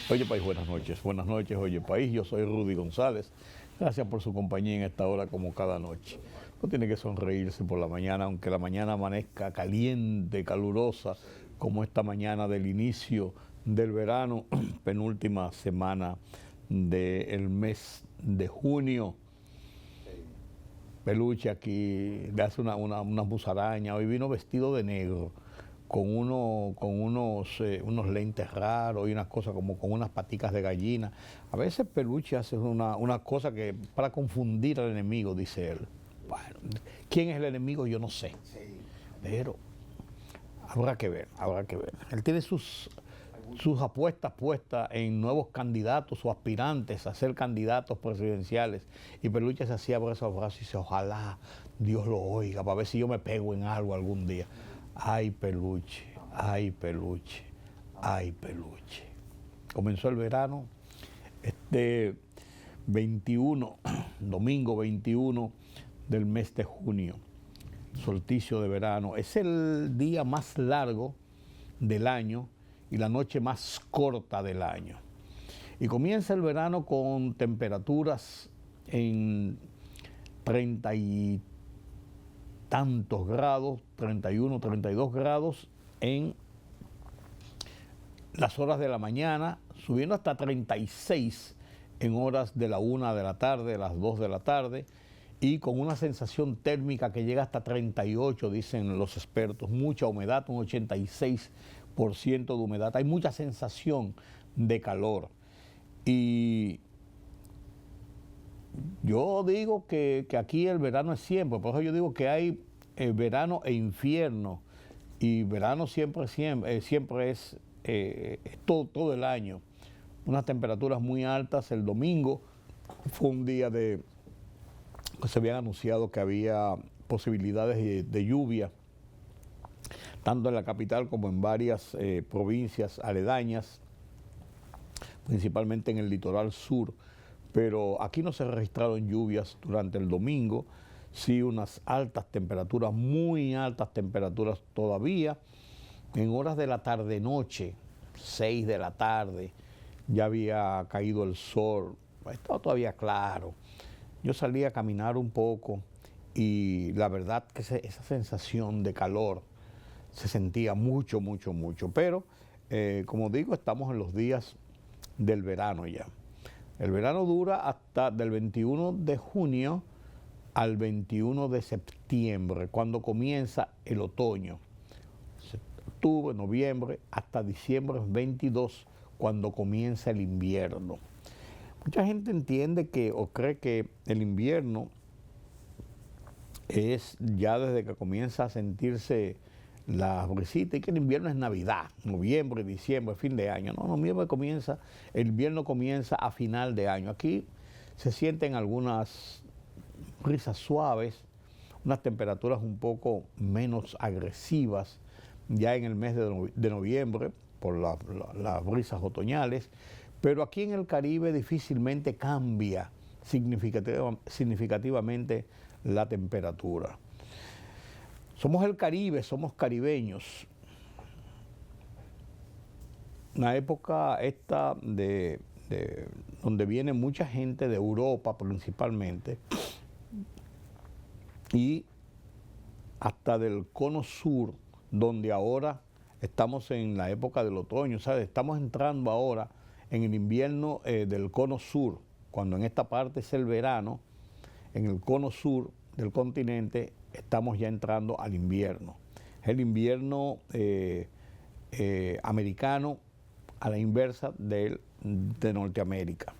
Oye País, buenas noches, Oye País, yo soy Rudy González, gracias por su compañía en esta hora como cada noche. No tiene que sonreírse por la mañana, aunque la mañana amanezca caliente, calurosa, como esta mañana del inicio del verano, penúltima semana del mes de junio. Peluche aquí le hace una musaraña, hoy vino vestido de negro, con unos lentes raros y unas cosas como con unas paticas de gallina. A veces Peluche hace una cosa que para confundir al enemigo, dice él. Bueno, ¿quién es el enemigo? Yo no sé, pero habrá que ver, habrá que ver. Él tiene sus apuestas puestas en nuevos candidatos o aspirantes a ser candidatos presidenciales. Y Peluche se hacía abrazos a brazos y dice, ojalá Dios lo oiga, para ver si yo me pego en algo algún día. Ay, Peluche, ay, Peluche, ay, Peluche. Comenzó el verano, este 21, domingo 21 del mes de junio, solsticio de verano. Es el día más largo del año y la noche más corta del año. Y comienza el verano con temperaturas en 30 y tantos grados, 31, 32 grados en las horas de la mañana, subiendo hasta 36 en horas de la 1 de la tarde, las 2 de la tarde, y con una sensación térmica que llega hasta 38, dicen los expertos, mucha humedad, un 86% de humedad, hay mucha sensación de calor. Y yo digo que aquí el verano es siempre, por eso yo digo que hay verano e infierno, y verano siempre es todo el año. Unas temperaturas muy altas. El domingo fue un día que se habían anunciado que había posibilidades de lluvia, tanto en la capital como en varias provincias aledañas, principalmente en el litoral sur, pero aquí no se registraron lluvias durante el domingo, sí unas altas temperaturas, muy altas temperaturas todavía. En horas de la tarde-noche, 6 de la tarde, ya había caído el sol, estaba todavía claro. Yo salí a caminar un poco y la verdad que esa sensación de calor se sentía mucho, pero como digo, estamos en los días del verano ya. El verano dura hasta del 21 de junio al 21 de septiembre, cuando comienza el otoño. Octubre, noviembre, hasta diciembre 22, cuando comienza el invierno. Mucha gente entiende o cree que el invierno es ya desde que comienza a sentirse la brisita, y que el invierno es Navidad, noviembre, diciembre, fin de año. No, el invierno comienza a final de año. Aquí se sienten algunas brisas suaves, unas temperaturas un poco menos agresivas ya en el mes de noviembre por las brisas otoñales, pero aquí en el Caribe difícilmente cambia significativamente la temperatura. Somos el Caribe, somos caribeños. Una época esta donde viene mucha gente de Europa principalmente y hasta del cono sur, donde ahora estamos en la época del otoño, ¿sabes? Estamos entrando ahora en el invierno del cono sur, cuando en esta parte es el verano, en el cono sur del continente estamos ya entrando al invierno. Es el invierno americano a la inversa de Norteamérica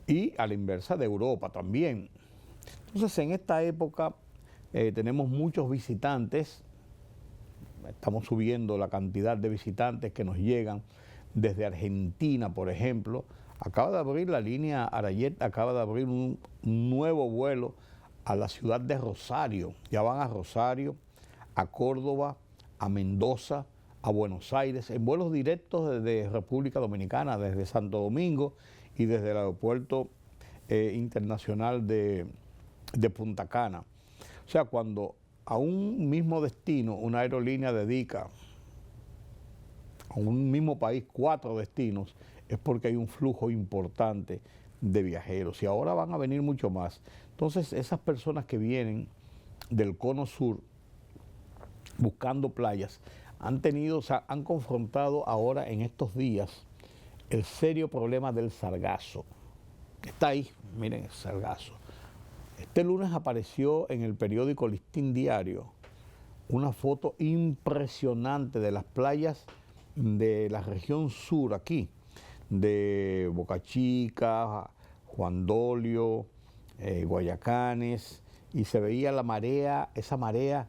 y a la inversa de Europa también. Entonces en esta época tenemos muchos visitantes, estamos subiendo la cantidad de visitantes que nos llegan desde Argentina, por ejemplo. Acaba de abrir la línea Arayet, acaba de abrir un nuevo vuelo a la ciudad de Rosario. Ya van a Rosario, a Córdoba, a Mendoza, a Buenos Aires, en vuelos directos desde República Dominicana, desde Santo Domingo y desde el aeropuerto internacional de Punta Cana. O sea, cuando a un mismo destino una aerolínea dedica a un mismo país 4 destinos, es porque hay un flujo importante de viajeros y ahora van a venir mucho más. Entonces, esas personas que vienen del cono sur buscando playas han tenido, o sea, han confrontado ahora en estos días el serio problema del sargazo. Está ahí, miren el sargazo. Este lunes apareció en el periódico Listín Diario una foto impresionante de las playas de la región sur aquí, de Boca Chica, Juan Dolio, Guayacanes, y se veía la marea, esa marea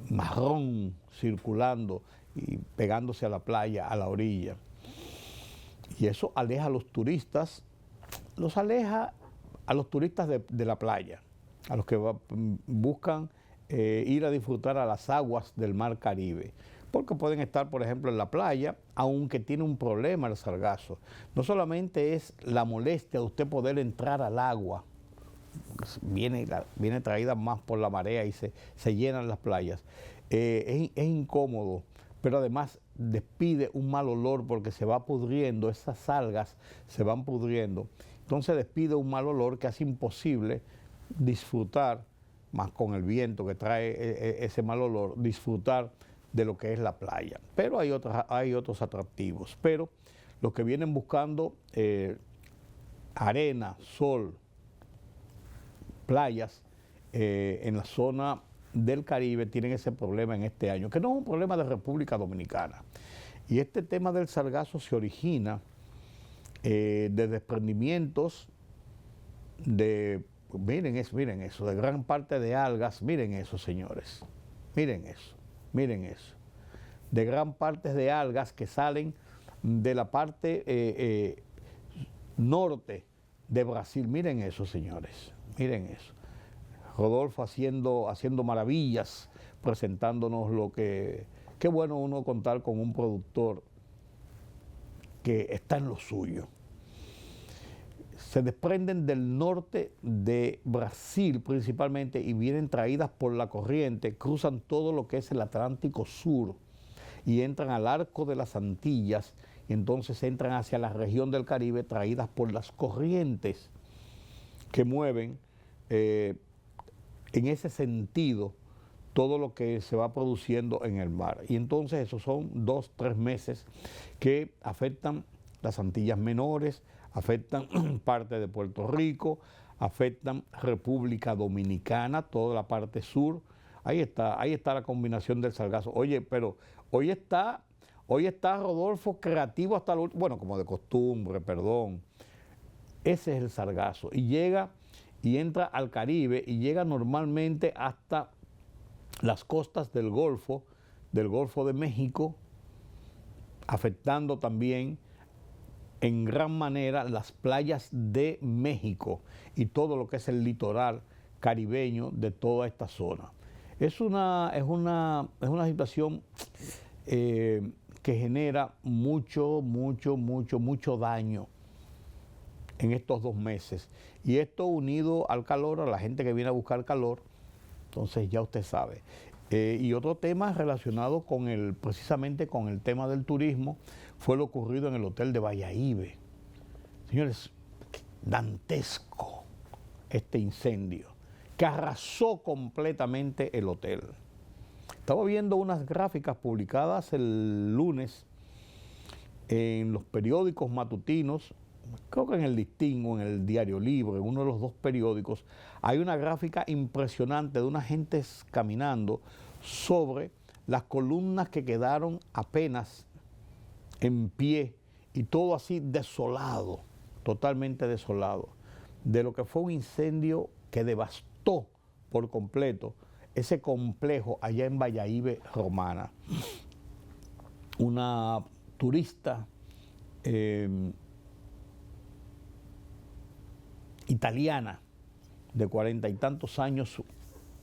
marrón circulando y pegándose a la playa, a la orilla. Y eso aleja a los turistas, los aleja a los turistas de la playa, a los que buscan ir a disfrutar a las aguas del mar Caribe. Porque pueden estar, por ejemplo, en la playa, aunque tiene un problema el sargazo. No solamente es la molestia de usted poder entrar al agua, viene traída más por la marea y se llenan las playas. Es incómodo, pero además despide un mal olor porque se va pudriendo, esas algas se van pudriendo. Entonces despide un mal olor que hace imposible disfrutar, más con el viento que trae ese mal olor, disfrutar de lo que es la playa. Pero hay otros atractivos. Pero los que vienen buscando arena, sol, playas en la zona del Caribe tienen ese problema en este año, que no es un problema de República Dominicana. Y este tema del sargazo se origina de desprendimientos miren eso, de gran parte de algas, miren eso, señores, miren eso, de gran parte de algas que salen de la parte norte de Brasil, miren eso, señores, miren eso. Rodolfo haciendo maravillas, presentándonos qué bueno uno contar con un productor que está en lo suyo. Se desprenden del norte de Brasil principalmente y vienen traídas por la corriente, cruzan todo lo que es el Atlántico Sur y entran al arco de las Antillas y entonces entran hacia la región del Caribe traídas por las corrientes que mueven en ese sentido todo lo que se va produciendo en el mar. Y entonces esos son 2-3 meses que afectan las Antillas Menores, afectan parte de Puerto Rico, afectan República Dominicana, toda la parte sur. Ahí está la combinación del sargazo. Oye, pero hoy está Rodolfo creativo hasta lo último, bueno, como de costumbre, perdón. Ese es el sargazo. Y llega y entra al Caribe y llega normalmente hasta las costas del Golfo de México, afectando también en gran manera las playas de México y todo lo que es el litoral caribeño de toda esta zona. Es una situación que genera mucho daño en estos 2 meses. Y esto unido al calor, a la gente que viene a buscar calor, entonces ya usted sabe. Y otro tema relacionado precisamente con el tema del turismo fue lo ocurrido en el hotel de Bayahíbe. Señores, dantesco este incendio que arrasó completamente el hotel. Estaba viendo unas gráficas publicadas el lunes en los periódicos matutinos, creo que en el Listín o en el Diario Libre, en uno de los 2 periódicos, hay una gráfica impresionante de unas gentes caminando sobre las columnas que quedaron apenas en pie y todo así desolado, totalmente desolado, de lo que fue un incendio que devastó por completo ese complejo allá en Bayahíbe Romana. Una turista italiana de 40 y tantos años,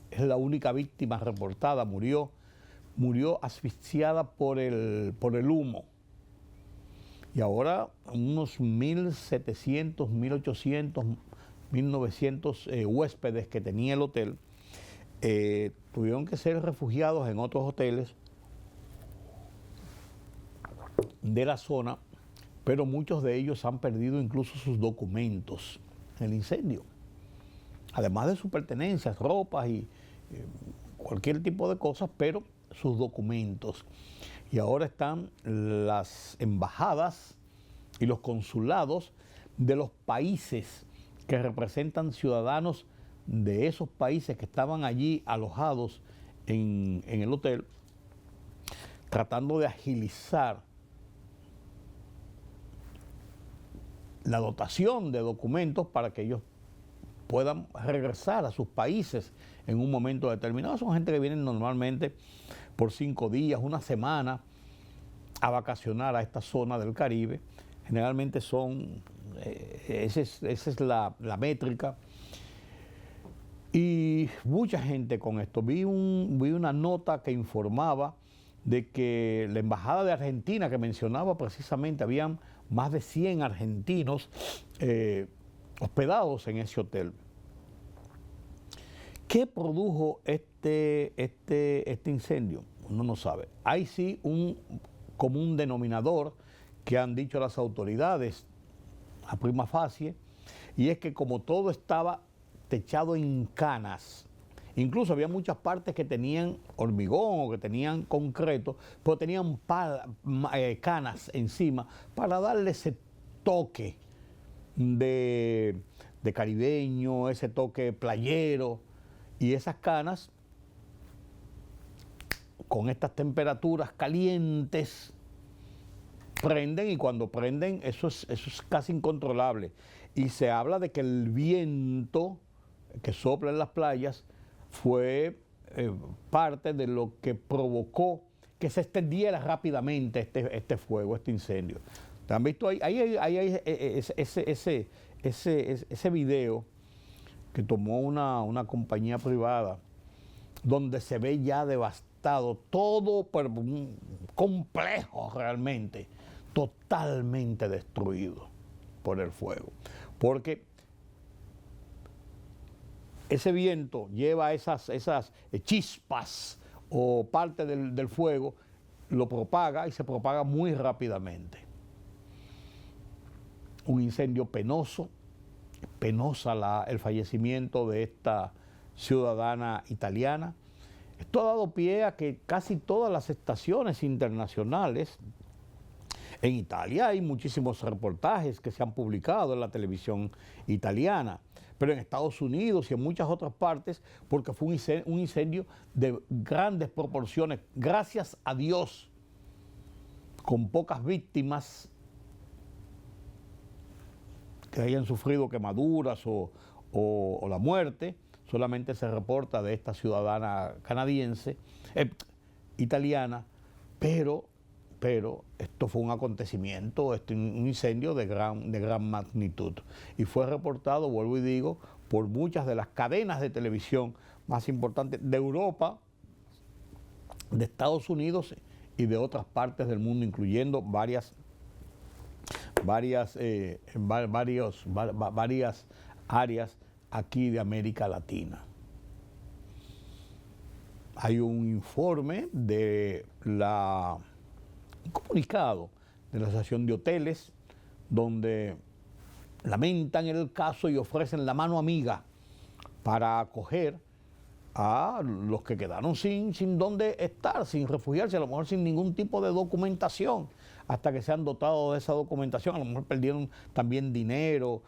es la única víctima reportada, murió asfixiada por el humo. Y ahora unos 1.700, 1.800, 1.900 huéspedes que tenía el hotel tuvieron que ser refugiados en otros hoteles. de la zona, pero muchos de ellos han perdido incluso sus documentos en el incendio. Además de sus pertenencias, ropas y cualquier tipo de cosas, pero sus documentos. Y ahora están las embajadas y los consulados de los países que representan ciudadanos de esos países que estaban allí alojados en el hotel, tratando de agilizar la dotación de documentos para que ellos puedan regresar a sus países en un momento determinado. Son gente que vienen normalmente por 5 días, una semana, a vacacionar a esta zona del Caribe. Generalmente son, esa es la métrica. Y mucha gente con esto. Vi una nota que informaba de que la embajada de Argentina, que mencionaba precisamente, habían más de 100 argentinos hospedados en ese hotel. ¿Qué produjo este incendio? Uno no sabe. Hay sí un común denominador que han dicho las autoridades a prima facie, y es que como todo estaba techado en canas, incluso había muchas partes que tenían hormigón o que tenían concreto, pero tenían canas encima para darle ese toque de caribeño, ese toque playero. Y esas canas, con estas temperaturas calientes, prenden, y cuando prenden eso es casi incontrolable. Y se habla de que el viento que sopla en las playas fue parte de lo que provocó que se extendiera rápidamente este fuego, este incendio. ¿Te han visto ahí? Ahí hay ese video que tomó una compañía privada, donde se ve ya devastado todo, pero un complejo realmente, totalmente destruido por el fuego. Porque ese viento lleva esas chispas o parte del fuego, lo propaga y se propaga muy rápidamente. Un incendio penosa el fallecimiento de esta ciudadana italiana. Esto ha dado pie a que casi todas las estaciones internacionales, en Italia hay muchísimos reportajes que se han publicado en la televisión italiana, pero en Estados Unidos y en muchas otras partes, porque fue un incendio de grandes proporciones, gracias a Dios, con pocas víctimas que hayan sufrido quemaduras o la muerte. Solamente se reporta de esta ciudadana canadiense, italiana, pero esto fue un acontecimiento, un incendio de gran magnitud. Y fue reportado, vuelvo y digo, por muchas de las cadenas de televisión más importantes de Europa, de Estados Unidos y de otras partes del mundo, incluyendo varias áreas aquí de América Latina. Hay un informe un comunicado de la Asociación de Hoteles, donde lamentan el caso y ofrecen la mano amiga para acoger a los que quedaron sin dónde estar, sin refugiarse, a lo mejor sin ningún tipo de documentación, hasta que se han dotado de esa documentación. A lo mejor perdieron también dinero,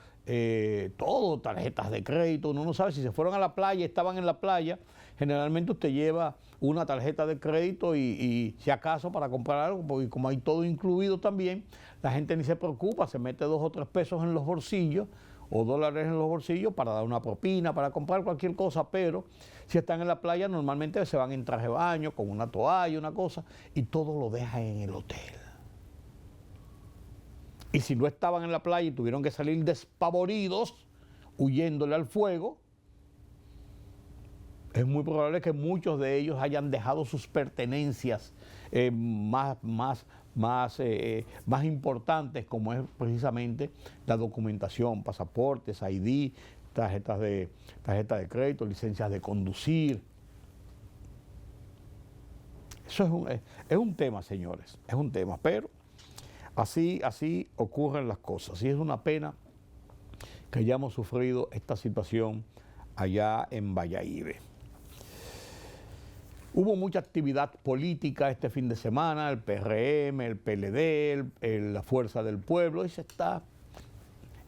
todo, tarjetas de crédito. Uno no sabe si se fueron a la playa, estaban en la playa. Generalmente usted lleva una tarjeta de crédito y si acaso para comprar algo, porque como hay todo incluido también, la gente ni se preocupa, se mete 2 o 3 pesos en los bolsillos o dólares en los bolsillos para dar una propina, para comprar cualquier cosa. Pero si están en la playa, normalmente se van en traje de baño, con una toalla, una cosa, y todo lo dejan en el hotel. Y si no estaban en la playa y tuvieron que salir despavoridos, huyéndole al fuego, es muy probable que muchos de ellos hayan dejado sus pertenencias más importantes, como es precisamente la documentación, pasaportes, ID, tarjetas de crédito, licencias de conducir. Eso es un tema, señores, es un tema, pero Así ocurren las cosas. Y es una pena que hayamos sufrido esta situación allá en Bayahíbe. Hubo mucha actividad política este fin de semana, el PRM, el PLD, la Fuerza del Pueblo, y se está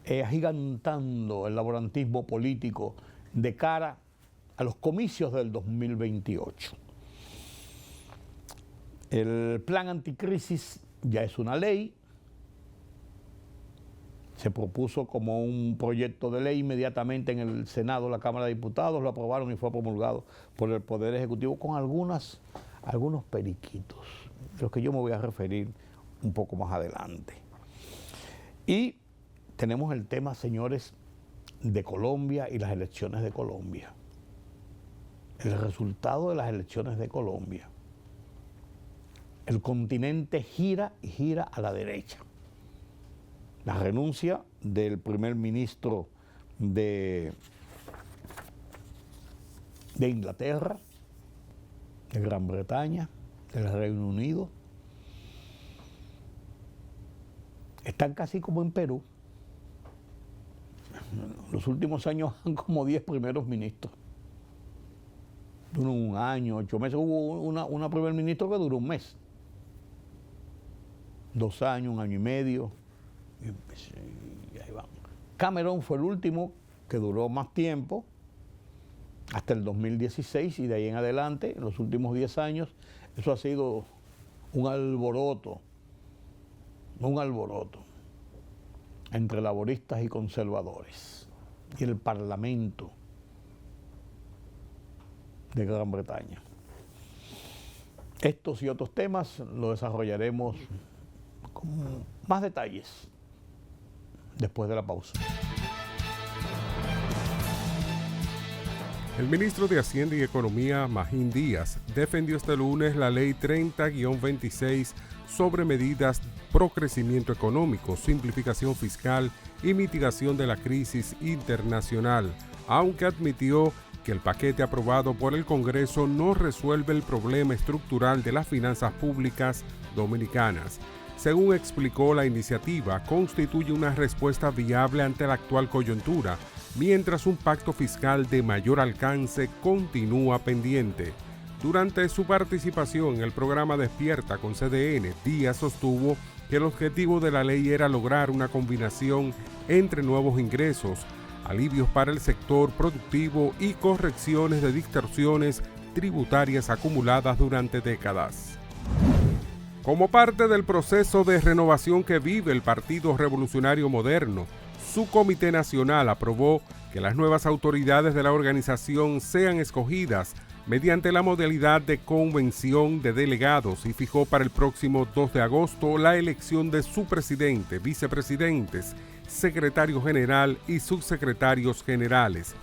agigantando el laborantismo político de cara a los comicios del 2028. El plan anticrisis ya es una ley, se propuso como un proyecto de ley inmediatamente en el Senado, la Cámara de Diputados, lo aprobaron y fue promulgado por el Poder Ejecutivo con algunos periquitos, de los que yo me voy a referir un poco más adelante. Y tenemos el tema, señores, de Colombia y las elecciones de Colombia. El resultado de las elecciones de Colombia. El continente gira y gira a la derecha. La renuncia del primer ministro de Inglaterra, de Gran Bretaña, del Reino Unido. Están casi como en Perú. En los últimos años han como 10 primeros ministros. Duró un año, 8 meses. Hubo una primer ministro que duró un mes. 2 años, 1 año y medio. Y ahí vamos. Cameron fue el último que duró más tiempo, hasta el 2016, y de ahí en adelante, en los últimos 10 años, eso ha sido un alboroto entre laboristas y conservadores, y el Parlamento de Gran Bretaña. Estos y otros temas los desarrollaremos con más detalles después de la pausa. El ministro de Hacienda y Economía, Magín Díaz, defendió este lunes la Ley 30-26 sobre medidas pro crecimiento económico, simplificación fiscal y mitigación de la crisis internacional, aunque admitió que el paquete aprobado por el Congreso no resuelve el problema estructural de las finanzas públicas dominicanas. Según explicó, la iniciativa constituye una respuesta viable ante la actual coyuntura, mientras un pacto fiscal de mayor alcance continúa pendiente. Durante su participación en el programa Despierta con CDN, Díaz sostuvo que el objetivo de la ley era lograr una combinación entre nuevos ingresos, alivios para el sector productivo y correcciones de distorsiones tributarias acumuladas durante décadas. Como parte del proceso de renovación que vive el Partido Revolucionario Moderno, su Comité Nacional aprobó que las nuevas autoridades de la organización sean escogidas mediante la modalidad de convención de delegados y fijó para el próximo 2 de agosto la elección de su presidente, vicepresidentes, secretario general y subsecretarios generales.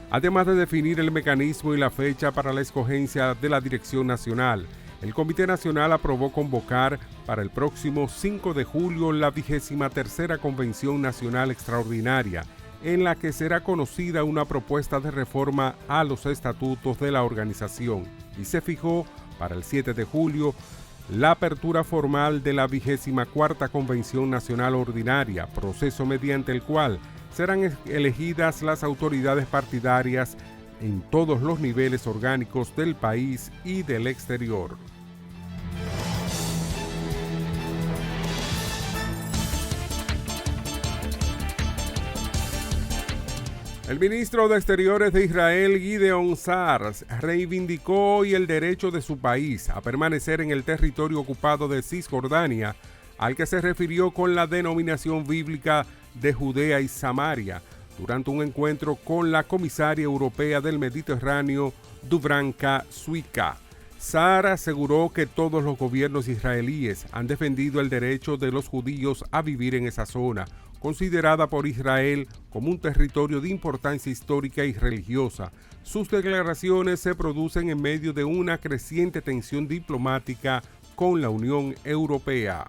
Además de definir el mecanismo y la fecha para la escogencia de la dirección nacional, el Comité Nacional aprobó convocar para el próximo 5 de julio la 23ª Convención Nacional Extraordinaria, en la que será conocida una propuesta de reforma a los estatutos de la organización, y se fijó para el 7 de julio la apertura formal de la 24ª Convención Nacional Ordinaria, proceso mediante el cual serán elegidas las autoridades partidarias en todos los niveles orgánicos del país y del exterior. El ministro de Exteriores de Israel, Gideon Sa'ar, reivindicó hoy el derecho de su país a permanecer en el territorio ocupado de Cisjordania, al que se refirió con la denominación bíblica de Judea y Samaria, durante un encuentro con la comisaria europea del Mediterráneo, Dubravka Šuica. Sa'ar aseguró que todos los gobiernos israelíes han defendido el derecho de los judíos a vivir en esa zona, considerada por Israel como un territorio de importancia histórica y religiosa. Sus declaraciones se producen en medio de una creciente tensión diplomática con la Unión Europea.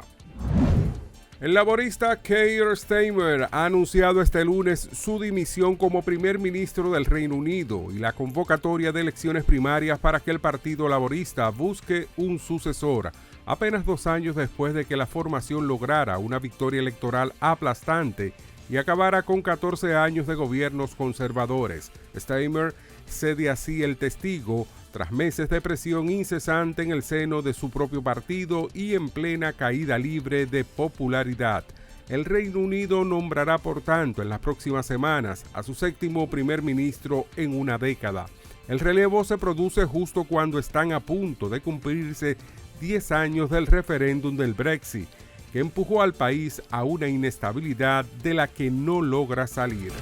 El laborista Keir Starmer ha anunciado este lunes su dimisión como primer ministro del Reino Unido y la convocatoria de elecciones primarias para que el Partido Laborista busque un sucesor, apenas 2 años después de que la formación lograra una victoria electoral aplastante y acabara con 14 años de gobiernos conservadores. Steinmeier cede así el testigo tras meses de presión incesante en el seno de su propio partido y en plena caída libre de popularidad. El Reino Unido nombrará, por tanto, en las próximas semanas a su 7º primer ministro en una década. El relevo se produce justo cuando están a punto de cumplirse 10 años del referéndum del Brexit, que empujó al país a una inestabilidad de la que no logra salir.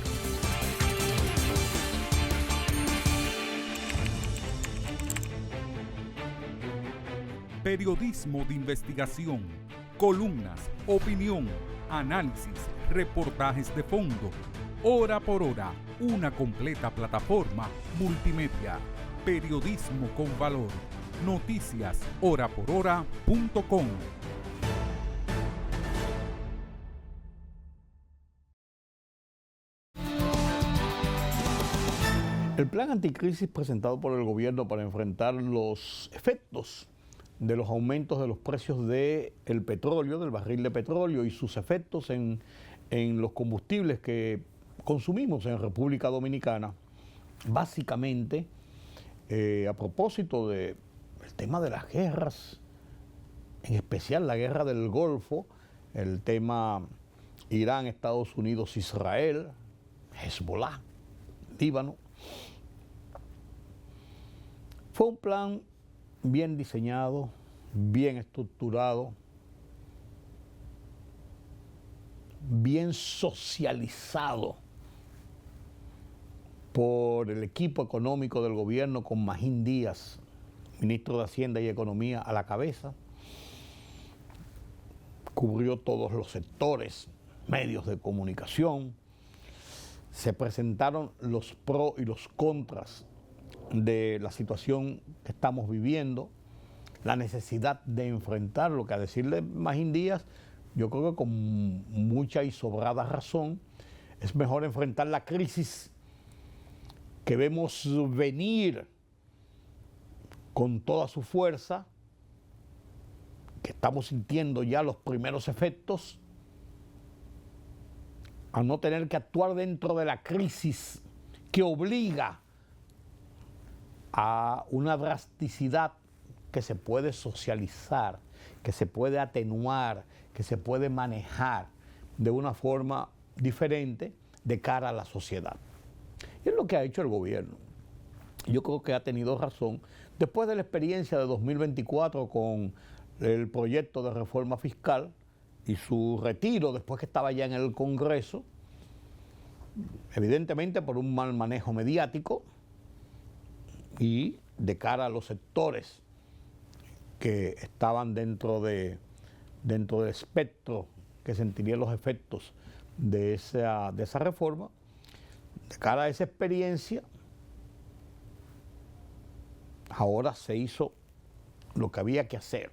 Periodismo de investigación, columnas, opinión, análisis, reportajes de fondo. Hora por hora, una completa plataforma multimedia. Periodismo con valor. Noticias horaporhora.com. El plan anticrisis presentado por el gobierno para enfrentar los efectos de los aumentos de los precios del petróleo, del barril de petróleo y sus efectos en los combustibles que consumimos en República Dominicana, básicamente a propósito del tema de las guerras, en especial la guerra del Golfo, el tema Irán, Estados Unidos, Israel, Hezbollah, Líbano. Fue un plan bien diseñado, bien estructurado, bien socializado por el equipo económico del gobierno con Magín Díaz, ministro de Hacienda y Economía, a la cabeza. Cubrió todos los sectores, medios de comunicación. Se presentaron los pros y los contras de la situación que estamos viviendo, la necesidad de enfrentarlo, que a decirle Magín Díaz, yo creo que con mucha y sobrada razón, es mejor enfrentar la crisis que vemos venir con toda su fuerza, que estamos sintiendo ya los primeros efectos, a no tener que actuar dentro de la crisis que obliga a una drasticidad que se puede socializar, que se puede atenuar, que se puede manejar de una forma diferente de cara a la sociedad. Y es lo que ha hecho el gobierno. Yo creo que ha tenido razón. Después de la experiencia de 2024 con el proyecto de reforma fiscal y su retiro después que estaba ya en el Congreso, evidentemente por un mal manejo mediático y de cara a los sectores que estaban dentro del espectro que sentirían los efectos de esa reforma, de cara a esa experiencia, ahora se hizo lo que había que hacer.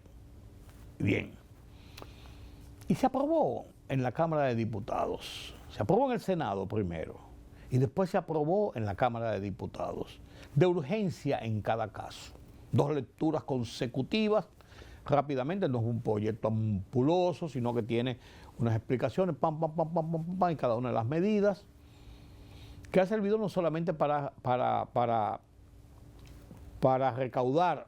Bien. Y se aprobó en la Cámara de Diputados. Se aprobó en el Senado primero y después se aprobó en la Cámara de Diputados. De urgencia en cada caso. 2 lecturas consecutivas, rápidamente, no es un proyecto ampuloso, sino que tiene unas explicaciones, en cada una de las medidas, que ha servido no solamente para recaudar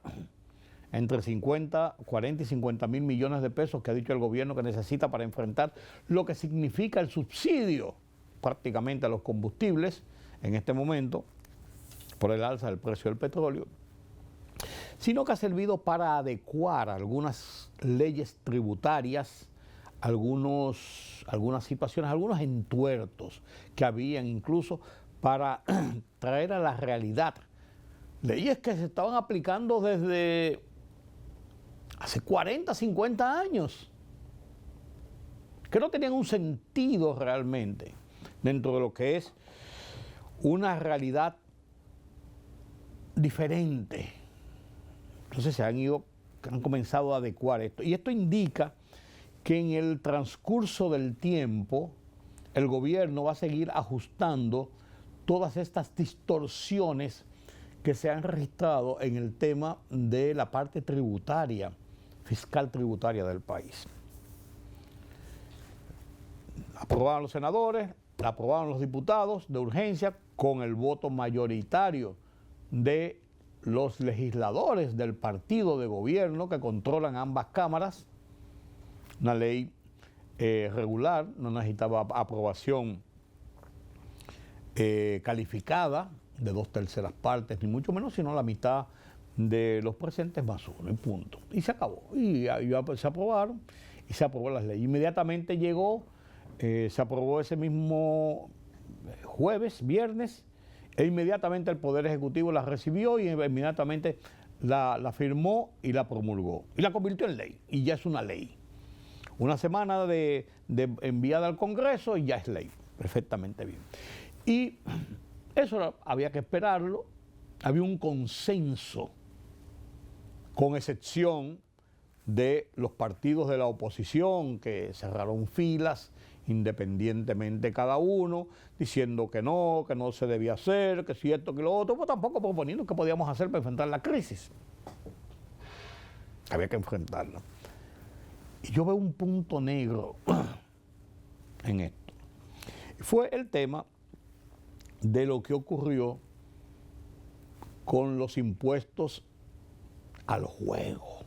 entre 40 y 50 mil millones de pesos que ha dicho el gobierno que necesita para enfrentar lo que significa el subsidio prácticamente a los combustibles en este momento por el alza del precio del petróleo, sino que ha servido para adecuar algunas leyes tributarias, algunas situaciones, algunos entuertos que habían incluso para traer a la realidad leyes que se estaban aplicando desde hace 40, 50 años, que no tenían un sentido realmente dentro de lo que es una realidad diferente. Entonces han comenzado a adecuar esto. Y esto indica que en el transcurso del tiempo el gobierno va a seguir ajustando todas estas distorsiones que se han registrado en el tema de la parte tributaria, fiscal tributaria del país. Aprobaron los senadores, la aprobaron los diputados de urgencia con el voto mayoritario de los legisladores del partido de gobierno que controlan ambas cámaras. Una ley regular, no necesitaba aprobación calificada de 2/3 partes, ni mucho menos, sino la mitad de los presentes más uno, y punto. Y se acabó. Y se aprobaron, y se aprobó las leyes. Inmediatamente llegó, se aprobó ese mismo jueves, viernes, e inmediatamente el Poder Ejecutivo la recibió y inmediatamente la firmó y la promulgó. Y la convirtió en ley, y ya es una ley. Una semana de enviada al Congreso y ya es ley, perfectamente bien. Y eso había que esperarlo, había un consenso, con excepción de los partidos de la oposición que cerraron filas independientemente cada uno, diciendo que no se debía hacer, que si esto, que lo otro, pues tampoco proponiendo qué podíamos hacer para enfrentar la crisis. Había que enfrentarla. Y yo veo un punto negro en esto. Fue el tema de lo que ocurrió con los impuestos al juego,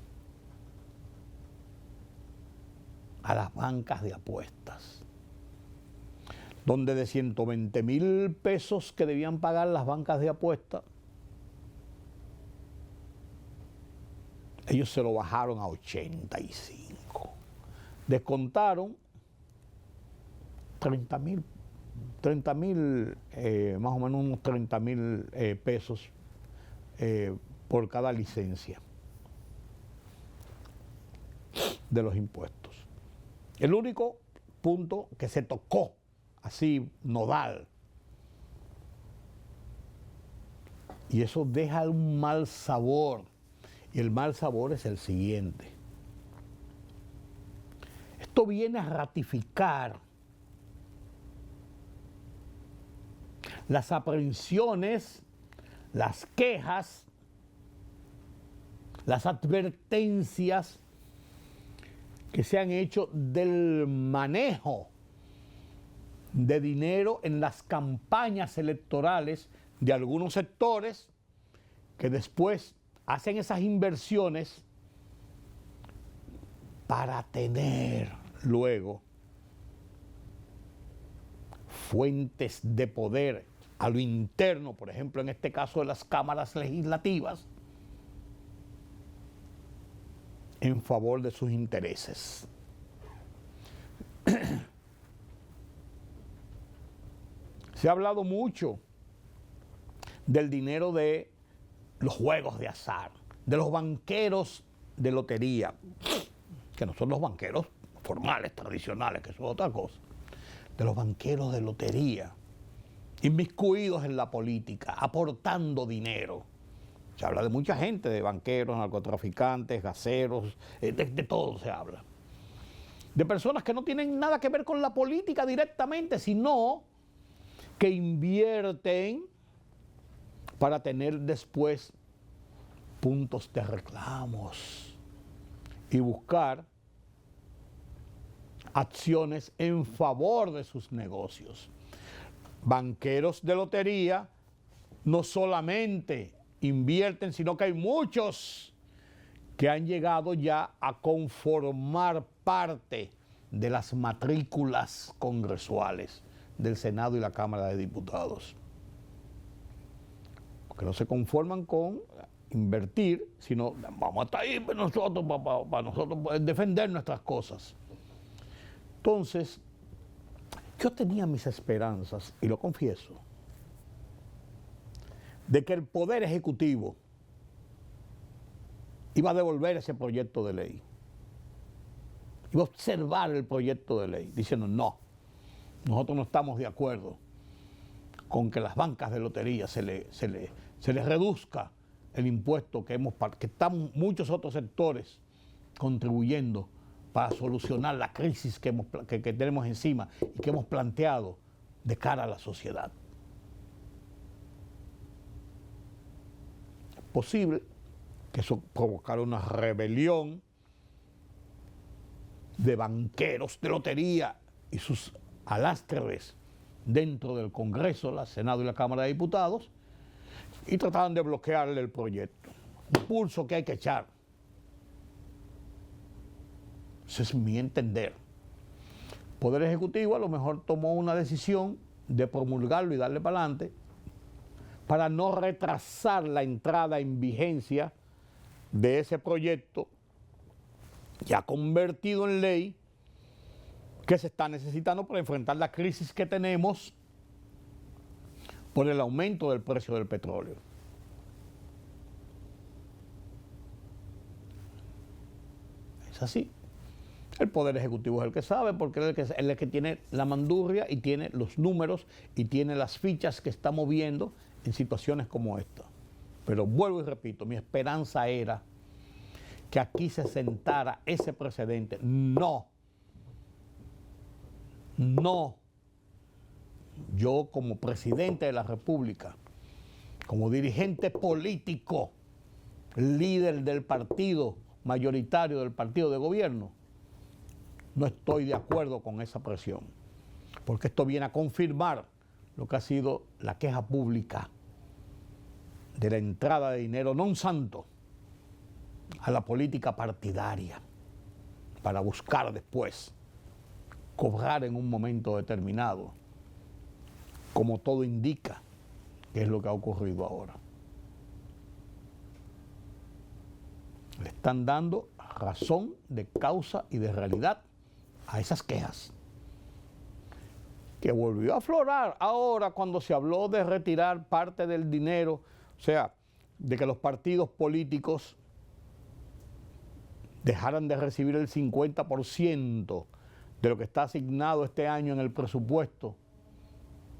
a las bancas de apuestas, donde de 120,000 pesos que debían pagar las bancas de apuestas, ellos se lo bajaron a 85. Descontaron 30,000, más o menos unos 30,000 pesos por cada licencia de los impuestos. El único punto que se tocó así nodal, y eso deja un mal sabor, y el mal sabor es el siguiente. Esto viene a ratificar las aprehensiones, las quejas, las advertencias que se han hecho del manejo de dinero en las campañas electorales de algunos sectores que después hacen esas inversiones para tener luego fuentes de poder a lo interno, por ejemplo, en este caso de las cámaras legislativas, en favor de sus intereses. Se ha hablado mucho del dinero de los juegos de azar, de los banqueros de lotería, que no son los banqueros formales, tradicionales, que son otra cosa, de los banqueros de lotería, inmiscuidos en la política, aportando dinero. Se habla de mucha gente, de banqueros, narcotraficantes, gaseros, de todo se habla. De personas que no tienen nada que ver con la política directamente, sino que invierten para tener después puntos de reclamos y buscar acciones en favor de sus negocios. Banqueros de lotería no solamente invierten, sino que hay muchos que han llegado ya a conformar parte de las matrículas congresuales del Senado y la Cámara de Diputados. Porque no se conforman con invertir, sino vamos a estar ahí nosotros para nosotros poder defender nuestras cosas. Entonces, yo tenía mis esperanzas, y lo confieso, de que el Poder Ejecutivo iba a devolver ese proyecto de ley, iba a observar el proyecto de ley, diciendo no, nosotros no estamos de acuerdo con que las bancas de lotería se les reduzca el impuesto que están muchos otros sectores contribuyendo para solucionar la crisis que tenemos encima y que hemos planteado de cara a la sociedad. Es posible que eso provocara una rebelión de banqueros de lotería y sus alastres dentro del Congreso, la Senado y la Cámara de Diputados, y trataban de bloquearle el proyecto. Un pulso que hay que echar. Ese es mi entender. El Poder Ejecutivo a lo mejor tomó una decisión de promulgarlo y darle para adelante para no retrasar la entrada en vigencia de ese proyecto ya convertido en ley que se está necesitando para enfrentar la crisis que tenemos por el aumento del precio del petróleo. Es así. El Poder Ejecutivo es el que sabe, porque es el que tiene la mandurria y tiene los números y tiene las fichas que está moviendo en situaciones como esta. Pero vuelvo y repito, mi esperanza era que aquí se sentara ese precedente. No. Yo como presidente de la República, como dirigente político, líder del partido mayoritario del partido de gobierno, no estoy de acuerdo con esa presión, porque esto viene a confirmar lo que ha sido la queja pública de la entrada de dinero non santo a la política partidaria para buscar después cobrar en un momento determinado, como todo indica que es lo que ha ocurrido ahora. Le están dando razón de causa y de realidad a esas quejas, que volvió a aflorar ahora cuando se habló de retirar parte del dinero, o sea, de que los partidos políticos dejaran de recibir el 50% de lo que está asignado este año en el presupuesto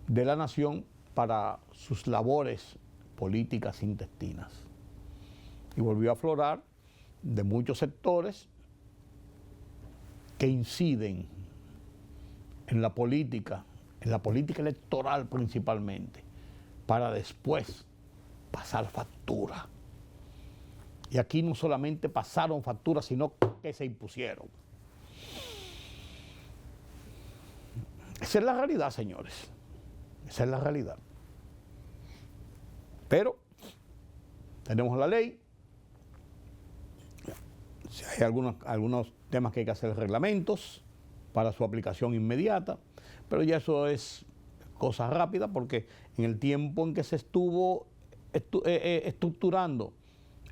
de la nación para sus labores políticas intestinas. Y volvió a aflorar de muchos sectores que inciden en la política electoral principalmente, para después pasar factura. Y aquí no solamente pasaron factura, sino que se impusieron. Esa es la realidad, señores. Esa es la realidad. Pero tenemos la ley. Si hay algunos temas que hay que hacer reglamentos para su aplicación inmediata, pero ya eso es cosa rápida, porque en el tiempo en que se estuvo estructurando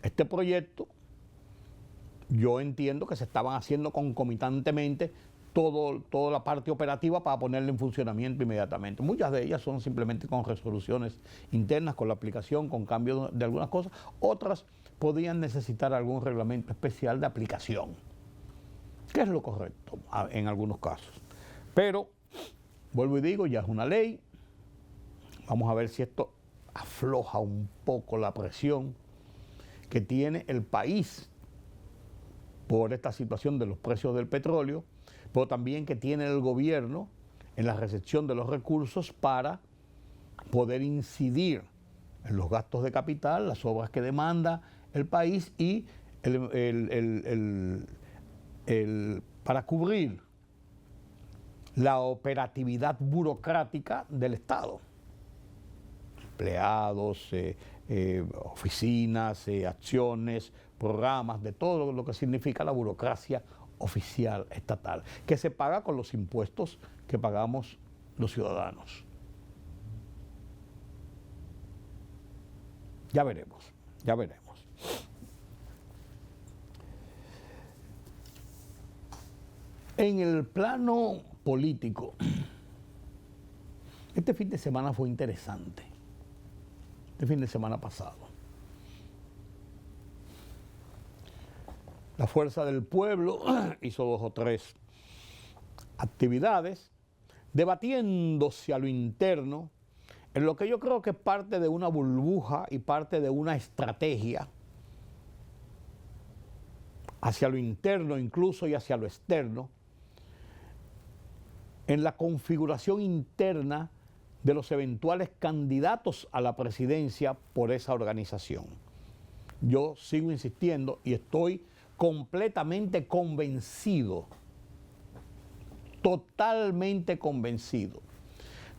este proyecto, yo entiendo que se estaban haciendo concomitantemente toda la parte operativa para ponerla en funcionamiento inmediatamente. Muchas de ellas son simplemente con resoluciones internas, con la aplicación, con cambio de algunas cosas. Otras podían necesitar algún reglamento especial de aplicación, que es lo correcto en algunos casos. Pero, vuelvo y digo, ya es una ley. Vamos a ver si esto afloja un poco la presión que tiene el país por esta situación de los precios del petróleo, pero también que tiene el gobierno en la recepción de los recursos para poder incidir en los gastos de capital, las obras que demanda el país y para cubrir la operatividad burocrática del Estado. Empleados, oficinas, acciones, programas, de todo lo que significa la burocracia oficial estatal, que se paga con los impuestos que pagamos los ciudadanos. Ya veremos, ya veremos. En el plano político, este fin de semana fue interesante. Este fin de semana pasado. La Fuerza del Pueblo hizo 2 o 3 actividades debatiéndose a lo interno en lo que yo creo que es parte de una burbuja y parte de una estrategia hacia lo interno incluso y hacia lo externo, en la configuración interna de los eventuales candidatos a la presidencia por esa organización. Yo sigo insistiendo y estoy completamente convencido totalmente convencido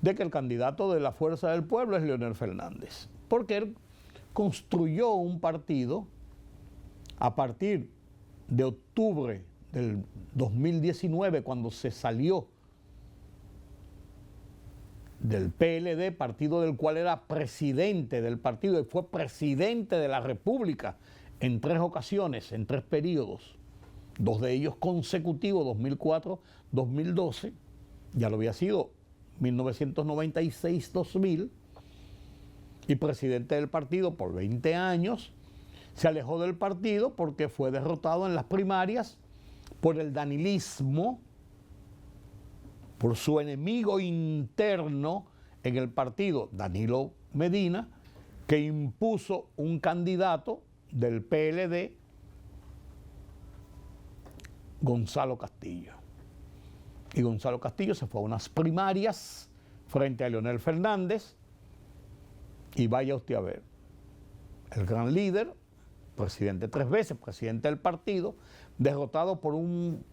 de que el candidato de la Fuerza del Pueblo es Leonel Fernández, porque él construyó un partido a partir de octubre del 2019, cuando se salió del PLD, partido del cual era presidente del partido y fue presidente de la República en 3 ocasiones, en 3 periodos, 2 de ellos consecutivos, 2004-2012, ya lo había sido 1996-2000, y presidente del partido por 20 años. Se alejó del partido porque fue derrotado en las primarias por el danilismo, por su enemigo interno en el partido, Danilo Medina, que impuso un candidato del PLD, Gonzalo Castillo. Y Gonzalo Castillo se fue a unas primarias frente a Leonel Fernández, y vaya usted a ver, el gran líder, presidente 3 veces, presidente del partido, derrotado por un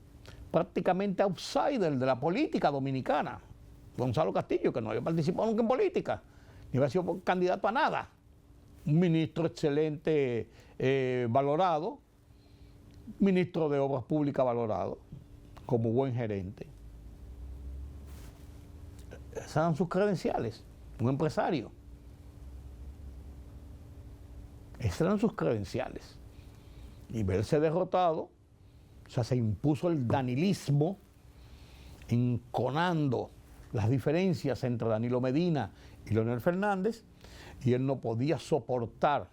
prácticamente outsider de la política dominicana, Gonzalo Castillo, que no había participado nunca en política, ni había sido candidato a nada, un ministro excelente, valorado, ministro de Obras Públicas valorado, como buen gerente. Esas eran sus credenciales, un empresario. Esas eran sus credenciales. Y verse derrotado, o sea, se impuso el danilismo, enconando las diferencias entre Danilo Medina y Leonel Fernández, y él no podía soportar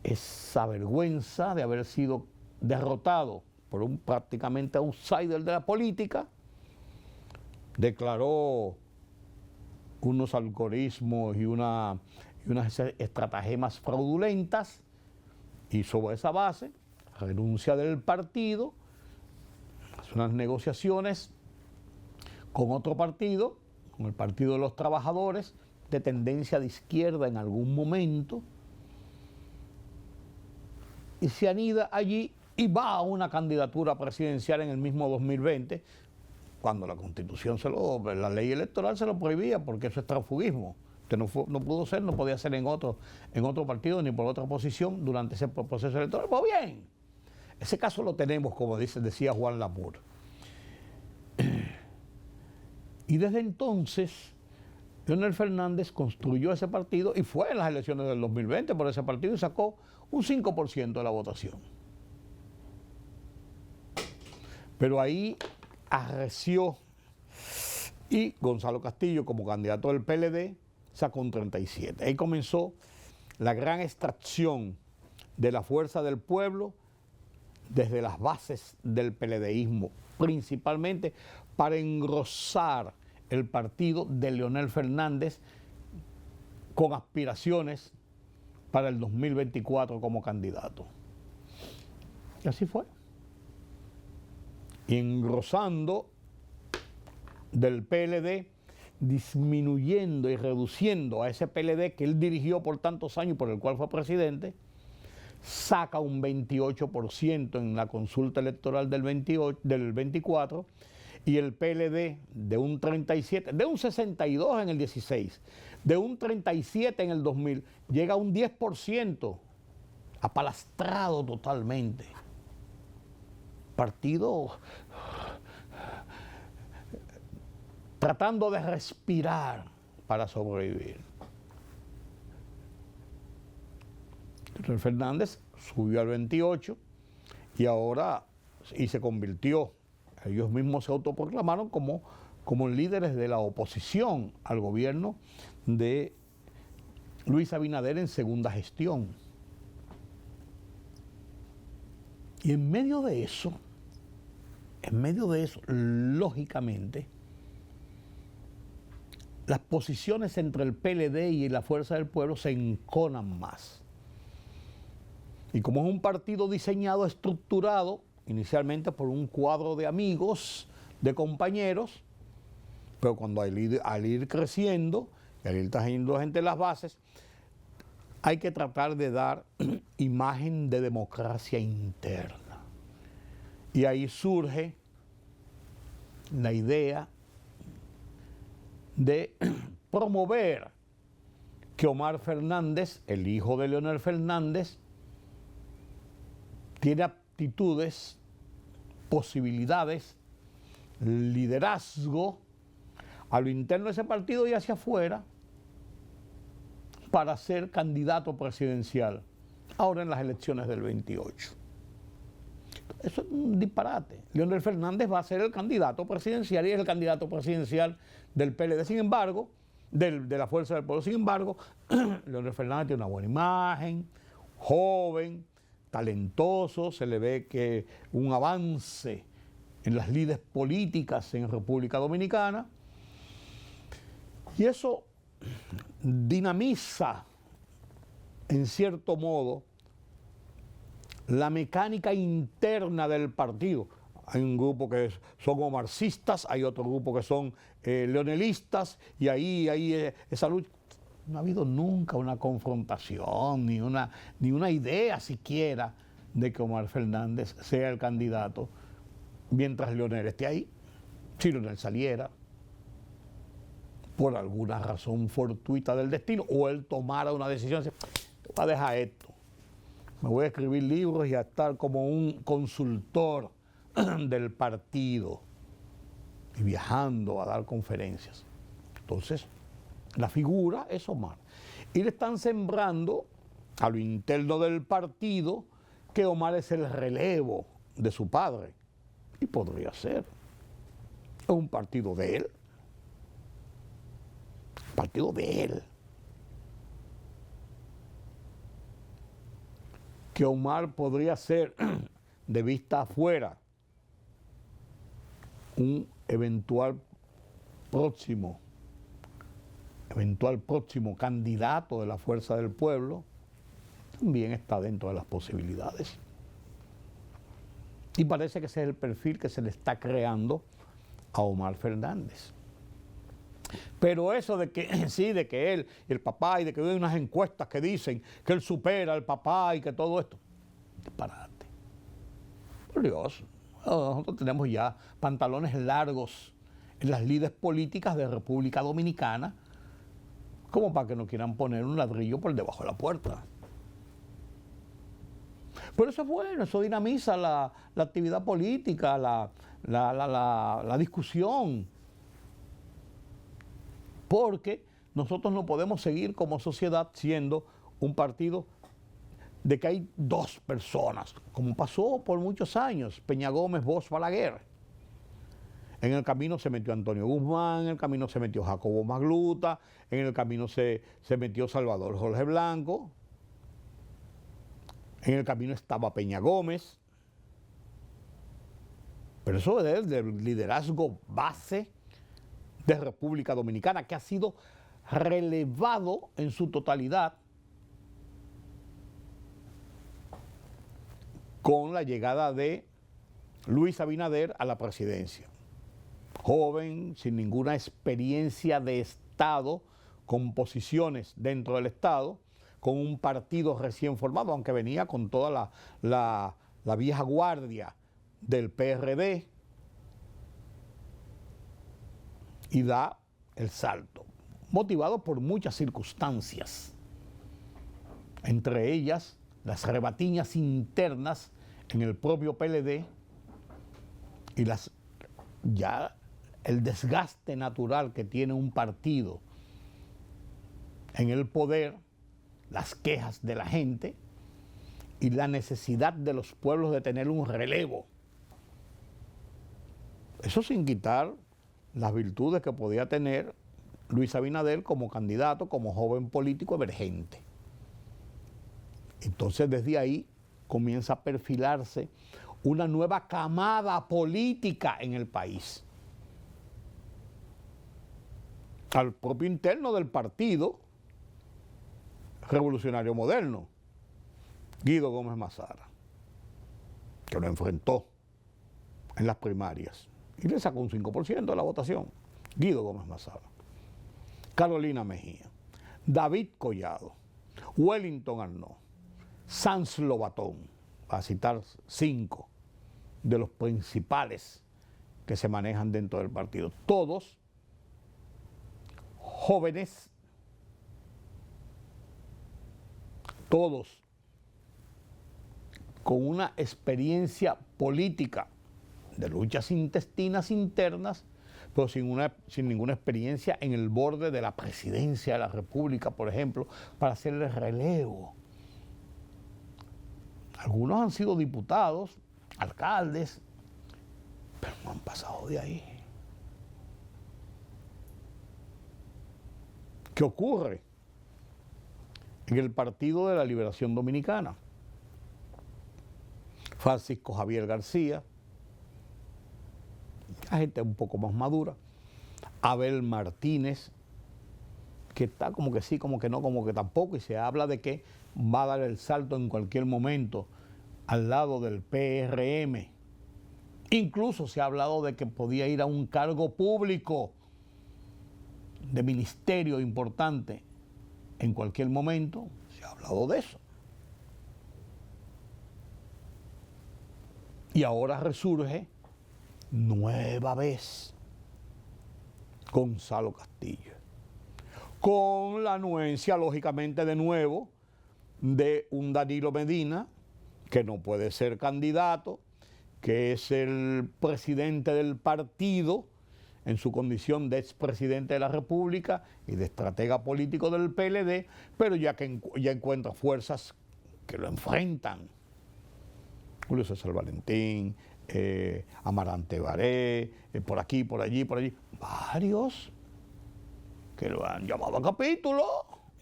esa vergüenza de haber sido derrotado por un prácticamente outsider de la política. Declaró unos algoritmos y unas estratagemas fraudulentas, y sobre esa base renuncia del partido, hace unas negociaciones con otro partido, con el Partido de los Trabajadores, de tendencia de izquierda en algún momento, y se anida allí y va a una candidatura presidencial en el mismo 2020, cuando la Constitución, la ley electoral se lo prohibía, porque eso es transfugismo. Usted no pudo ser, no podía ser en otro partido ni por otra posición durante ese proceso electoral. Pues bien, ese caso lo tenemos, como decía Juan Lamour. Y desde entonces, Leonel Fernández construyó ese partido y fue en las elecciones del 2020 por ese partido y sacó un 5% de la votación. Pero ahí arreció, y Gonzalo Castillo, como candidato del PLD, sacó un 37%. Ahí comenzó la gran extracción de la Fuerza del Pueblo desde las bases del PLDismo, principalmente para engrosar el partido de Leonel Fernández con aspiraciones para el 2024 como candidato. Y así fue. Y engrosando del PLD, disminuyendo y reduciendo a ese PLD que él dirigió por tantos años y por el cual fue presidente, saca un 28% en la consulta electoral del 24, y el PLD de un 37, de un 62 en el 16, de un 37 en el 2000, llega a un 10%, apalastrado totalmente. Partido tratando de respirar para sobrevivir. Leonel Fernández subió al 28 y se convirtió, ellos mismos se autoproclamaron como líderes de la oposición al gobierno de Luis Abinader en segunda gestión. Y en medio de eso, lógicamente, las posiciones entre el PLD y la Fuerza del Pueblo se enconan más. Y como es un partido diseñado, estructurado, inicialmente por un cuadro de amigos, de compañeros, pero cuando al ir creciendo, y al ir trayendo gente en las bases, hay que tratar de dar imagen de democracia interna. Y ahí surge la idea de promover que Omar Fernández, el hijo de Leonel Fernández, tiene aptitudes, posibilidades, liderazgo a lo interno de ese partido y hacia afuera para ser candidato presidencial ahora en las elecciones del 28. Eso es un disparate. Leonel Fernández va a ser el candidato presidencial y es el candidato presidencial del PLD. Sin embargo, de la Fuerza del Pueblo. Sin embargo, Leonel Fernández tiene una buena imagen, joven, talentoso, se le ve que un avance en las lides políticas en República Dominicana, y eso dinamiza, en cierto modo, la mecánica interna del partido. Hay un grupo que son marxistas, hay otro grupo que son leonelistas, y ahí esa lucha. No ha habido nunca una confrontación, ni una idea siquiera de que Omar Fernández sea el candidato mientras Leonel esté ahí. Si Leonel saliera por alguna razón fortuita del destino, o él tomara una decisión, voy a dejar esto, me voy a escribir libros y a estar como un consultor del partido y viajando a dar conferencias. Entonces, la figura es Omar. Y le están sembrando a lo interno del partido que Omar es el relevo de su padre. Y podría ser. Es un partido de él. Partido de él. Que Omar podría ser, de vista afuera, un eventual próximo candidato de la Fuerza del Pueblo, también está dentro de las posibilidades. Y parece que ese es el perfil que se le está creando a Omar Fernández. Pero eso de que sí, de que él y el papá, y de que hay unas encuestas que dicen que él supera al papá y que todo esto, disparate. Por Dios, nosotros tenemos ya pantalones largos en las lides políticas de República Dominicana, como para que no quieran poner un ladrillo por debajo de la puerta. Pero eso es bueno, eso dinamiza la actividad política, la discusión. Porque nosotros no podemos seguir como sociedad siendo un partido de que hay dos personas, como pasó por muchos años, Peña Gómez, Bosch, Balaguer. En el camino se metió Antonio Guzmán, en el camino se metió Jacobo Magluta, en el camino se metió Salvador Jorge Blanco, en el camino estaba Peña Gómez. Pero eso es del liderazgo base de República Dominicana, que ha sido relevado en su totalidad con la llegada de Luis Abinader a la presidencia. Joven, sin ninguna experiencia de Estado, con posiciones dentro del Estado, con un partido recién formado, aunque venía con toda la vieja guardia del PRD, y da el salto, motivado por muchas circunstancias, entre ellas las rebatiñas internas en el propio PLD y ya el desgaste natural que tiene un partido en el poder, las quejas de la gente y la necesidad de los pueblos de tener un relevo. Eso sin quitar las virtudes que podía tener Luis Abinader como candidato, como joven político emergente. Entonces desde ahí comienza a perfilarse una nueva camada política en el país. Al propio interno del Partido Revolucionario Moderno, Guido Gómez Mazara, que lo enfrentó en las primarias y le sacó un 5% de la votación. Guido Gómez Mazara, Carolina Mejía, David Collado, Wellington Arnaud, Sanz Lobatón, a citar 5 de los principales que se manejan dentro del partido. Todos jóvenes, todos con una experiencia política de luchas intestinas internas, pero sin ninguna experiencia en el borde de la presidencia de la República, por ejemplo, para hacerle relevo. Algunos han sido diputados, alcaldes, pero no han pasado de ahí. ¿Qué ocurre en el Partido de la Liberación Dominicana? Francisco Javier García, la gente un poco más madura, Abel Martínez, que está como que sí, como que no, como que tampoco, y se habla de que va a dar el salto en cualquier momento al lado del PRM. Incluso se ha hablado de que podía ir a un cargo público de ministerio importante en cualquier momento. Se ha hablado de eso. Y ahora resurge nueva vez Gonzalo Castillo, con la anuencia, lógicamente, de nuevo, de un Danilo Medina, que no puede ser candidato, que es el presidente del partido, en su condición de expresidente de la República y de estratega político del PLD, pero ya encuentra fuerzas que lo enfrentan. Julio César Valentín, Amarante Baré, por aquí, por allí, varios que lo han llamado a capítulo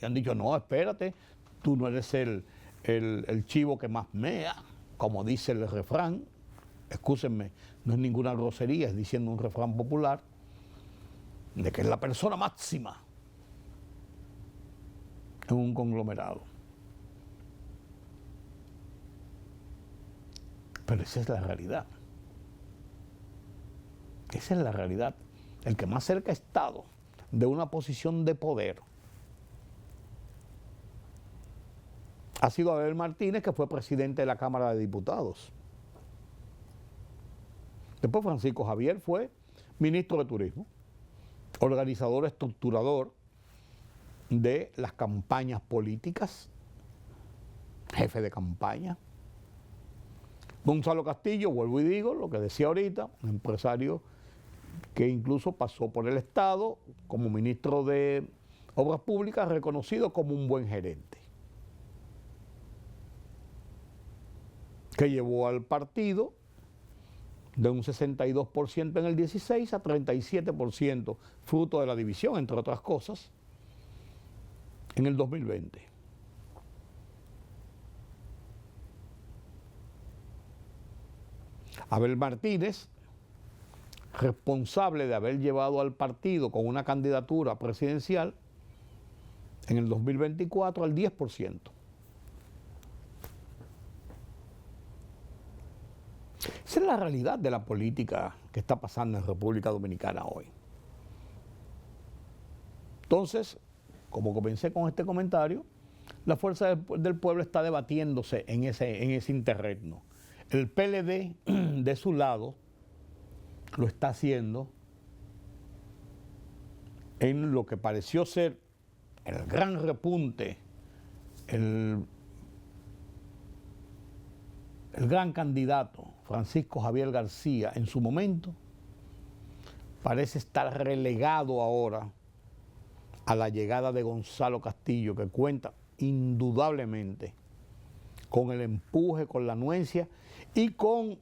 y han dicho, no, espérate, tú no eres el chivo que más mea, como dice el refrán. Excúsenme, no es ninguna grosería, es diciendo un refrán popular, de que es la persona máxima en un conglomerado. Pero esa es la realidad. Esa es la realidad. El que más cerca ha estado de una posición de poder ha sido Abel Martínez, que fue presidente de la Cámara de Diputados. Después Francisco Javier fue ministro de Turismo, organizador, estructurador de las campañas políticas, jefe de campaña. Gonzalo Castillo, vuelvo y digo lo que decía ahorita, un empresario que incluso pasó por el Estado como ministro de Obras Públicas, reconocido como un buen gerente, que llevó al partido de un 62% en el 16 a 37%, fruto de la división, entre otras cosas, en el 2020. Abel Martínez, responsable de haber llevado al partido con una candidatura presidencial en el 2024 al 10%. Esa es la realidad de la política que está pasando en República Dominicana hoy. Entonces, como comencé con este comentario, la fuerza del pueblo está debatiéndose en ese interregno. El PLD, de su lado, lo está haciendo en lo que pareció ser el gran repunte, el gran candidato, Francisco Javier García, en su momento, parece estar relegado ahora a la llegada de Gonzalo Castillo, que cuenta indudablemente con el empuje, con la anuencia y con,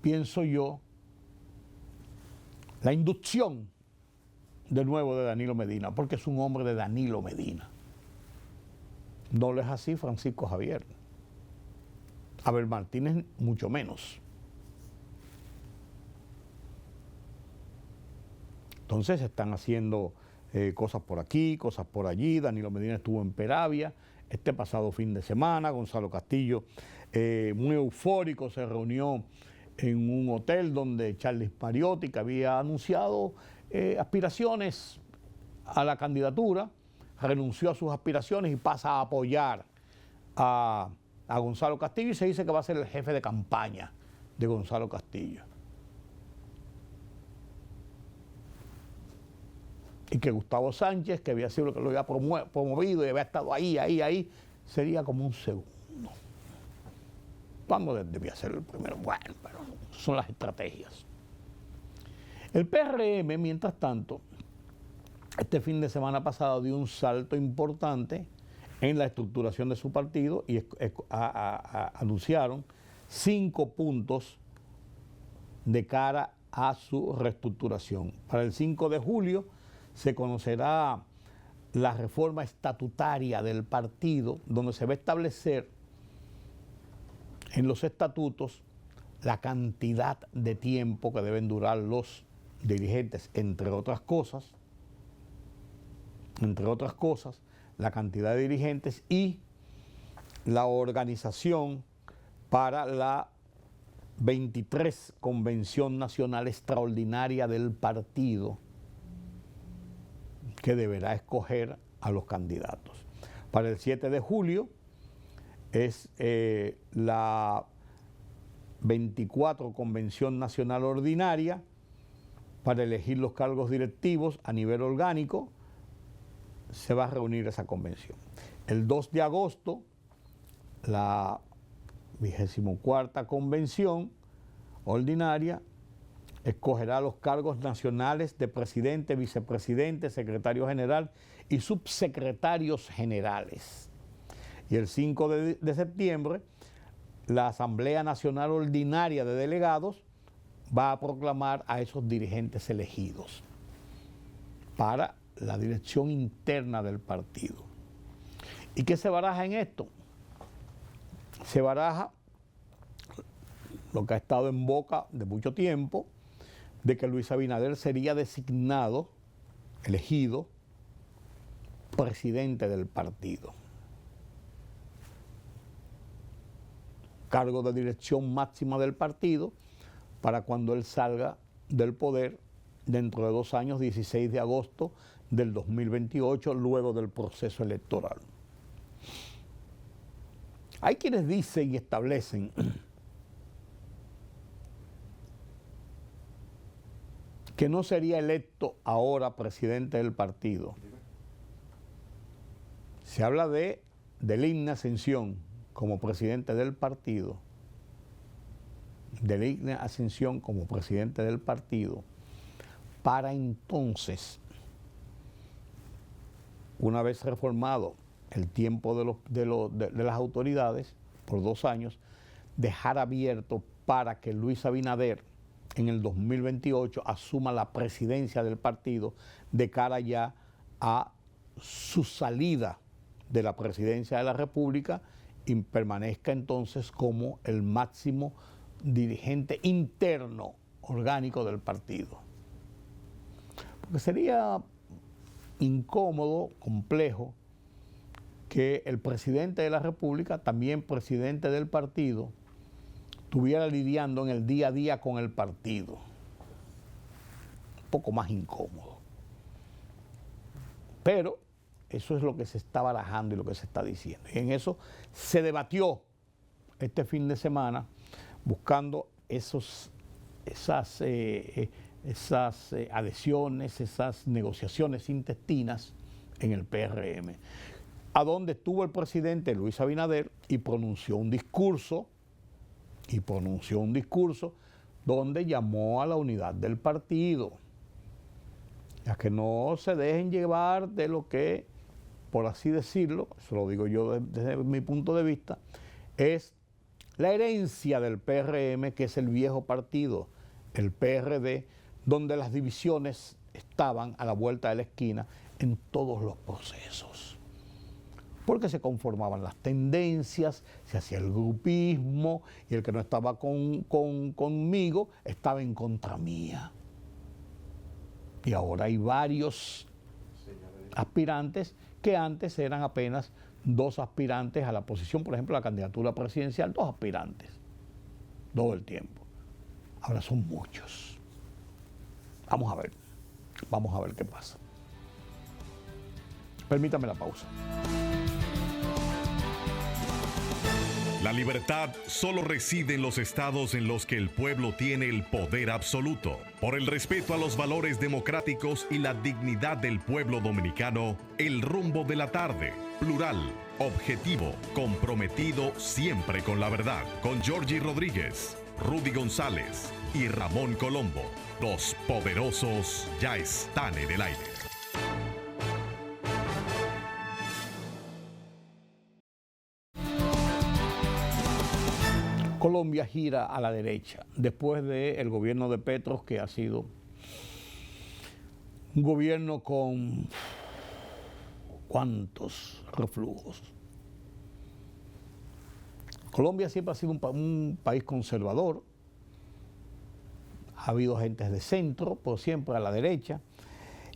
pienso yo, la inducción de nuevo de Danilo Medina, porque es un hombre de Danilo Medina. No lo es así Francisco Javier. Abel Martínez mucho menos. Entonces están haciendo cosas por aquí, cosas por allí. Danilo Medina estuvo en Peravia este pasado fin de semana. Gonzalo Castillo, muy eufórico, se reunió en un hotel donde Charles Mariotti, que había anunciado aspiraciones a la candidatura, renunció a sus aspiraciones y pasa a apoyar a Gonzalo Castillo, y se dice que va a ser el jefe de campaña de Gonzalo Castillo. y que Gustavo Sánchez, que había sido lo que lo había promovido y había estado ahí, sería como un segundo. ¿Cuándo debía ser el primero? Bueno, pero son las estrategias. El PRM, mientras tanto, este fin de semana pasado dio un salto importante en la estructuración de su partido y anunciaron 5 puntos de cara a su reestructuración. Para el 5 de julio se conocerá la reforma estatutaria del partido, donde se va a establecer en los estatutos la cantidad de tiempo que deben durar los dirigentes, entre otras cosas, la cantidad de dirigentes y la organización para la 23 Convención Nacional Extraordinaria del partido, que deberá escoger a los candidatos. Para el 7 de julio es la 24 Convención Nacional Ordinaria para elegir los cargos directivos a nivel orgánico. Se va a reunir esa convención. El 2 de agosto, la 24ª Convención Ordinaria escogerá los cargos nacionales de presidente, vicepresidente, secretario general y subsecretarios generales. Y el 5 de septiembre, la Asamblea Nacional Ordinaria de Delegados va a proclamar a esos dirigentes elegidos para la dirección interna del partido. ¿Y qué se baraja en esto? Se baraja lo que ha estado en boca de mucho tiempo, de que Luis Abinader sería designado, elegido, presidente del partido. Cargo de dirección máxima del partido para cuando él salga del poder dentro de 2 años, 16 de agosto del 2028, luego del proceso electoral. Hay quienes dicen y establecen que no sería electo ahora presidente del partido. Se habla de Deligne Ascensión como presidente del partido, Deligne Ascensión como presidente del partido, para entonces, una vez reformado el tiempo de las autoridades, por 2 años, dejar abierto para que Luis Abinader en el 2028 asuma la presidencia del partido de cara ya a su salida de la presidencia de la República y permanezca entonces como el máximo dirigente interno orgánico del partido. Porque sería incómodo, complejo, que el presidente de la República, también presidente del partido, estuviera lidiando en el día a día con el partido. Un poco más incómodo. Pero eso es lo que se está barajando y lo que se está diciendo. Y en eso se debatió este fin de semana buscando esas adhesiones, esas negociaciones intestinas en el PRM, a donde estuvo el presidente Luis Abinader y pronunció un discurso donde llamó a la unidad del partido, a que no se dejen llevar de lo que, por así decirlo, eso lo digo yo desde mi punto de vista, es la herencia del PRM, que es el viejo partido, el PRD, donde las divisiones estaban a la vuelta de la esquina en todos los procesos. Porque se conformaban las tendencias, se hacía el grupismo, y el que no estaba conmigo estaba en contra mía. Y ahora hay varios aspirantes que antes eran apenas 2 aspirantes a la posición, por ejemplo, la candidatura presidencial, 2 aspirantes, todo el tiempo. Ahora son muchos. Vamos a ver qué pasa. Permítame la pausa. La libertad solo reside en los estados en los que el pueblo tiene el poder absoluto. Por el respeto a los valores democráticos y la dignidad del pueblo dominicano, el rumbo de la tarde, plural, objetivo, comprometido siempre con la verdad. Con Georgie Rodríguez, Rudy González y Ramón Colombo. Los poderosos ya están en el aire. Colombia gira a la derecha después del gobierno de Petro, que ha sido un gobierno con cuántos reflujos. Colombia siempre ha sido un país conservador, ha habido gentes de centro, pero siempre a la derecha,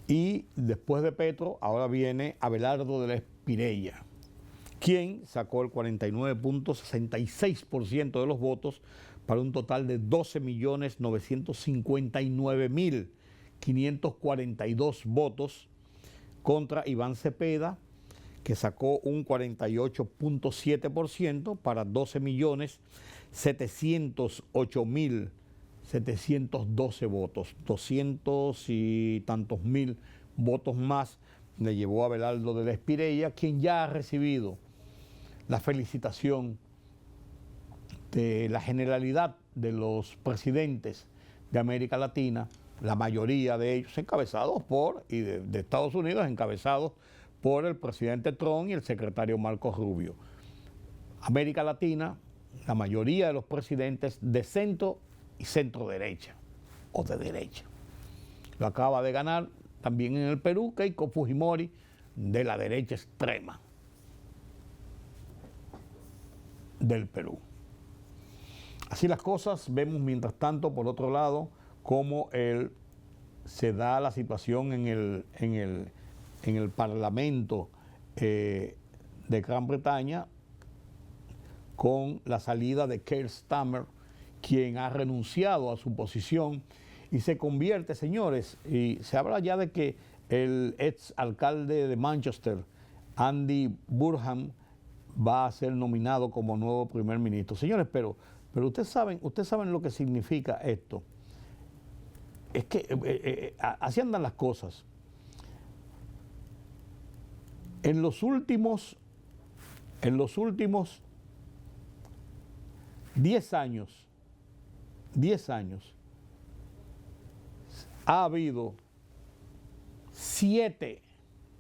y después de Petro ahora viene Abelardo de la Espriella, quien sacó el 49.66% de los votos para un total de 12.959.542 votos contra Iván Cepeda, que sacó un 48.7% para 12.708.712 votos. 200 y tantos mil votos más le llevó a Abelardo de la Espriella, quien ya ha recibido la felicitación de la generalidad de los presidentes de América Latina, la mayoría de ellos encabezados por, y de Estados Unidos encabezados por el presidente Trump y el secretario Marco Rubio. América Latina, la mayoría de los presidentes de centro y centro derecha, o de derecha. Lo acaba de ganar también en el Perú Keiko Fujimori, de la derecha extrema del Perú. Así las cosas, vemos mientras tanto, por otro lado, cómo se da la situación en el Parlamento de Gran Bretaña con la salida de Keir Starmer, quien ha renunciado a su posición y se convierte, señores, y se habla ya de que el ex alcalde de Manchester, Andy Burnham, va a ser nominado como nuevo primer ministro. Señores, pero ustedes saben lo que significa esto. Es que así andan las cosas. En los últimos 10 años, ha habido 7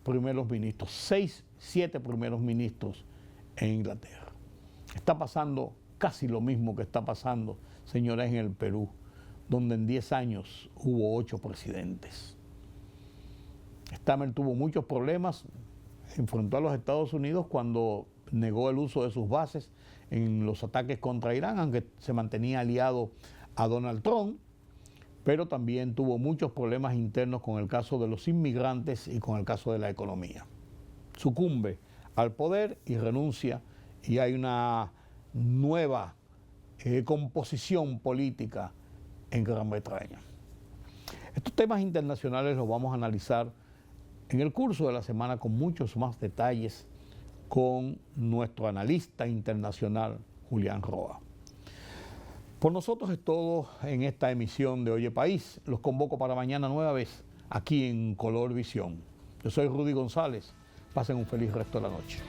primeros ministros, 7 primeros ministros en Inglaterra. Está pasando casi lo mismo que está pasando, señores, en el Perú, donde en 10 años hubo 8 presidentes. Starmer tuvo muchos problemas, enfrentó a los Estados Unidos cuando negó el uso de sus bases en los ataques contra Irán, aunque se mantenía aliado a Donald Trump, pero también tuvo muchos problemas internos con el caso de los inmigrantes y con el caso de la economía. Sucumbe al poder y renuncia, y hay una nueva composición política en Gran Bretaña. Estos temas internacionales los vamos a analizar en el curso de la semana con muchos más detalles con nuestro analista internacional, Julián Roa. Por nosotros es todo en esta emisión de Oye País. Los convoco para mañana nueva vez aquí en Color Visión. Yo soy Rudy González. Pasen un feliz resto de la noche.